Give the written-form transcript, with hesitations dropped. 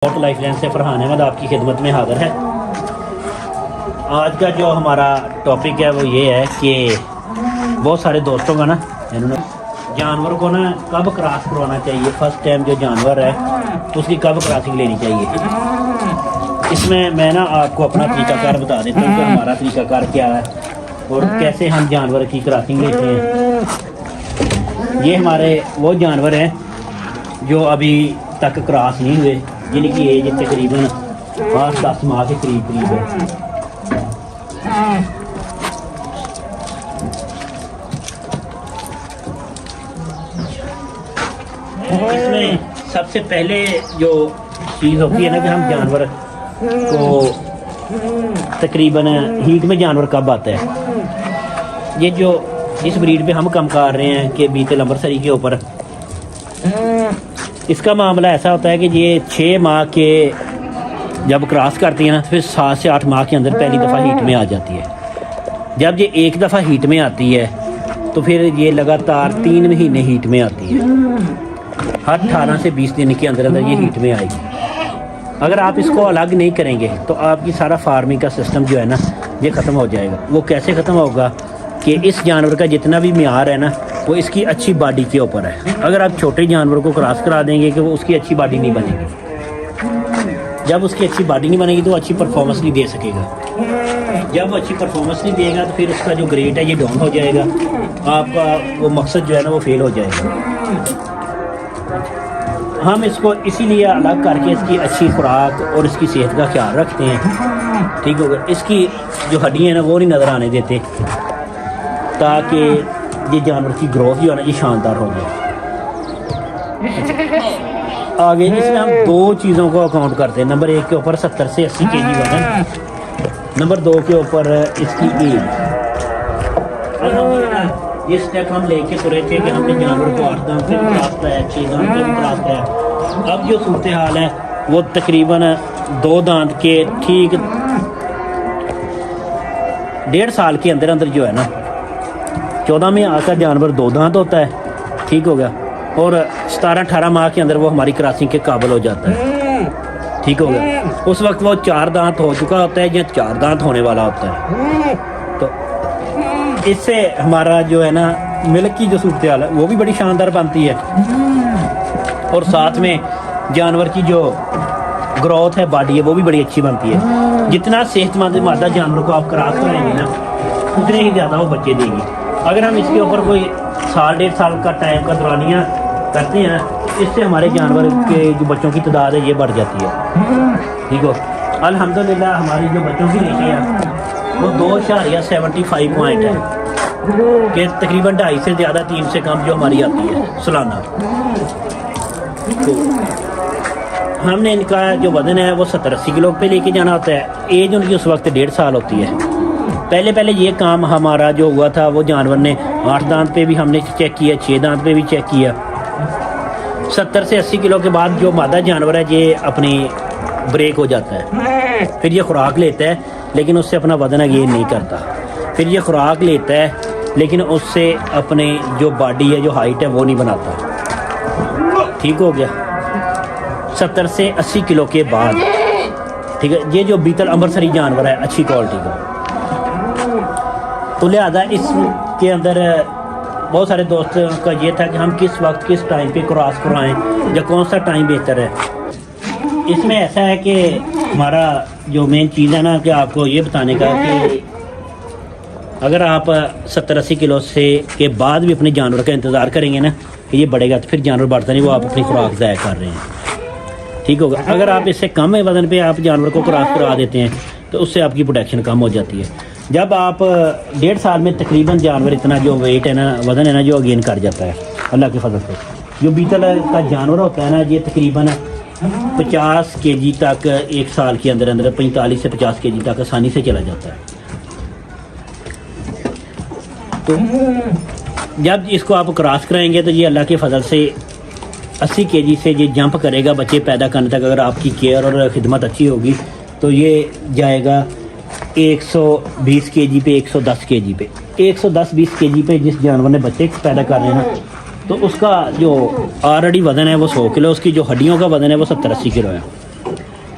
Life line سے فرحان احمد آپ کی خدمت میں حاضر ہے۔ آج کا جو ہمارا ٹاپک ہے وہ یہ ہے کہ بہت سارے دوستوں کا جانور کو کب کراس کروانا چاہیے، فرسٹ ٹائم جو جانور ہے اس کی کب کراسنگ لینی چاہیے۔ اس میں آپ کو اپنا طریقہ کار بتا دیتا ہوں کہ ہمارا طریقہ کار کیا ہے اور کیسے ہم جانور کی کراسنگ لیتے ہیں۔ یہ ہمارے وہ جانور ہیں جو ابھی تک کراس نہیں ہوئے، جن کی ایج تقریباً 8-10 ماہ کے قریب ہے۔ اس میں سب سے پہلے جو چیز ہوتی ہے کہ ہم جانور کو تقریباً ہیٹ میں جانور کب آتا ہے۔ یہ جو جس بریڈ پہ ہم کام کر رہے ہیں کہ بیتل امرتسری کے اوپر، اس کا معاملہ ایسا ہوتا ہے کہ یہ 6 ماہ کے جب کراس کرتی ہے پھر 7 سے 8 ماہ کے اندر پہلی دفعہ ہیٹ میں آ جاتی ہے۔ جب یہ ایک دفعہ ہیٹ میں آتی ہے تو پھر یہ لگاتار 3 مہینے ہیٹ میں آتی ہے، ہر 18 سے 20 دن کے اندر یہ ہیٹ میں آئے گی۔ اگر آپ اس کو الگ نہیں کریں گے تو آپ کی سارا فارمنگ کا سسٹم جو ہے یہ ختم ہو جائے گا۔ وہ کیسے ختم ہوگا کہ اس جانور کا جتنا بھی معیار ہے وہ اس کی اچھی باڈی کے اوپر ہے۔ اگر آپ چھوٹے جانور کو کراس کرا دیں گے کہ وہ اس کی اچھی باڈی نہیں بنے گی، جب اس کی اچھی باڈی نہیں بنے گی تو اچھی پرفارمنس نہیں دے سکے گا۔ جب اچھی پرفارمنس نہیں دے گا تو پھر اس کا جو گریڈ ہے یہ ڈاؤن ہو جائے گا، آپ کا وہ مقصد جو ہے وہ فیل ہو جائے گا۔ ہم اس کو اسی لیے الگ کر کے اس کی اچھی خوراک اور اس کی صحت کا خیال رکھتے ہیں، ٹھیک ہوگا۔ اس کی جو ہڈیاں ہیں وہ نہیں نظر آنے دیتے تاکہ یہ جانور کی گروتھ جو ہے یہ شاندار ہو جائے۔ آگے اس میں ہم 2 چیزوں کو اکاؤنٹ کرتے ہیں۔ نمبر 1 کے اوپر 70 سے 80 کے جی وزن، نمبر 2 کے اوپر اس کی ایج۔ یہ سٹیپ ہم لے کے ترے تھے کہ ہم نے جانور کو 8 دانت پہ بھی کراس کرایا ہے، 6 دانت پہ بھی کراس کرایا ہے۔ اب جو صورتحال ہے وہ تقریباً 2 دانت کے ٹھیک 1.5 سال کے اندر جو ہے 14 میں آ کر جانور 2 دانت ہوتا ہے، ٹھیک ہو گیا، اور 17-18 ماہ کے اندر وہ ہماری کراسنگ کے قابل ہو جاتا ہے، ٹھیک ہو گیا۔ اس وقت وہ 4 دانت ہو چکا ہوتا ہے یا 4 دانت ہونے والا ہوتا ہے۔ تو اس سے ہمارا جو ہے ملک کی جو صورتحال ہے وہ بھی بڑی شاندار بنتی ہے، اور ساتھ میں جانور کی جو گروتھ ہے، باڈی ہے، وہ بھی بڑی اچھی بنتی ہے۔ جتنا صحت مند مادہ جانور کو آپ کراس کریں گے اتنے ہی زیادہ وہ بچے دے گی۔ اگر ہم اس کے اوپر کوئی 1.5 سال کا ٹائم کا دورانیہ کرتے ہیں اس سے ہمارے جانور کے جو بچوں کی تعداد ہے یہ بڑھ جاتی ہے، ٹھیک ہو۔ الحمدللہ ہماری جو بچوں کی ریشو ہے وہ 2.75 پوائنٹ ہے کہ تقریباً 2.5 سے زیادہ 3 سے کم جو ہماری آتی ہے سالانہ۔ تو ہم نے ان کا جو وزن ہے وہ 70-80 کلو پہ لے کے جانا ہوتا ہے۔ ایج ان کی اس وقت 1.5 سال ہوتی ہے۔ پہلے یہ کام ہمارا جو ہوا تھا وہ جانور نے 8 دانت پہ بھی ہم نے چیک کیا، 6 دانت پہ بھی چیک کیا۔ 70 سے 80 کلو کے بعد جو مادہ جانور ہے یہ اپنی بریک ہو جاتا ہے، پھر یہ خوراک لیتا ہے لیکن اس سے اپنا وزن گین نہیں کرتا۔ پھر یہ خوراک لیتا ہے لیکن اس سے اپنے جو باڈی ہے، جو ہائٹ ہے وہ نہیں بناتا، ٹھیک ہو گیا۔ 70 سے 80 کلو کے بعد، ٹھیک ہے، یہ جو بیتل امرتسری جانور ہے اچھی کوالٹی کا، تو لہٰذا اس کے اندر بہت سارے دوستوں کا یہ تھا کہ ہم کس وقت کس ٹائم پہ کراس کروائیں یا کون سا ٹائم بہتر ہے۔ اس میں ایسا ہے کہ ہمارا جو مین چیز ہے کہ آپ کو یہ بتانے کا کہ اگر آپ 70-80 کلو سے کے بعد بھی اپنے جانور کا انتظار کریں گے کہ یہ بڑھے گا تو پھر جانور بڑھتا نہیں، وہ آپ اپنی خوراک ضائع کر رہے ہیں، ٹھیک ہوگا۔ اگر آپ اس سے کم وزن پہ آپ جانور کو کراس کروا دیتے ہیں تو اس سے آپ کی پروڈکشن کم ہو جاتی ہے۔ جب آپ 1.5 سال میں تقریباً جانور اتنا جو ویٹ ہے وزن ہے جو گین کر جاتا ہے اللہ کے فضل سے۔ جو بیتل کا جانور ہوتا ہے یہ تقریباً 50 کے جی تک 1 سال کے اندر 45 سے 50 کے جی تک آسانی سے چلا جاتا ہے۔ تو جب اس کو آپ کراس کرائیں گے تو یہ اللہ کے فضل سے 80 کے جی سے یہ جمپ کرے گا بچے پیدا کرنے تک۔ اگر آپ کی کیئر اور خدمت اچھی ہوگی تو یہ جائے گا 120 کے جی پہ، 110 کے جی پہ۔ 110-20 کے جی پہ جس جانور نے بچے پیدا کر رہے ہیں تو اس کا جو آلریڈی وزن ہے وہ 100 کلو، اس کی جو ہڈیوں کا وزن ہے وہ 70-80 کلو ہے۔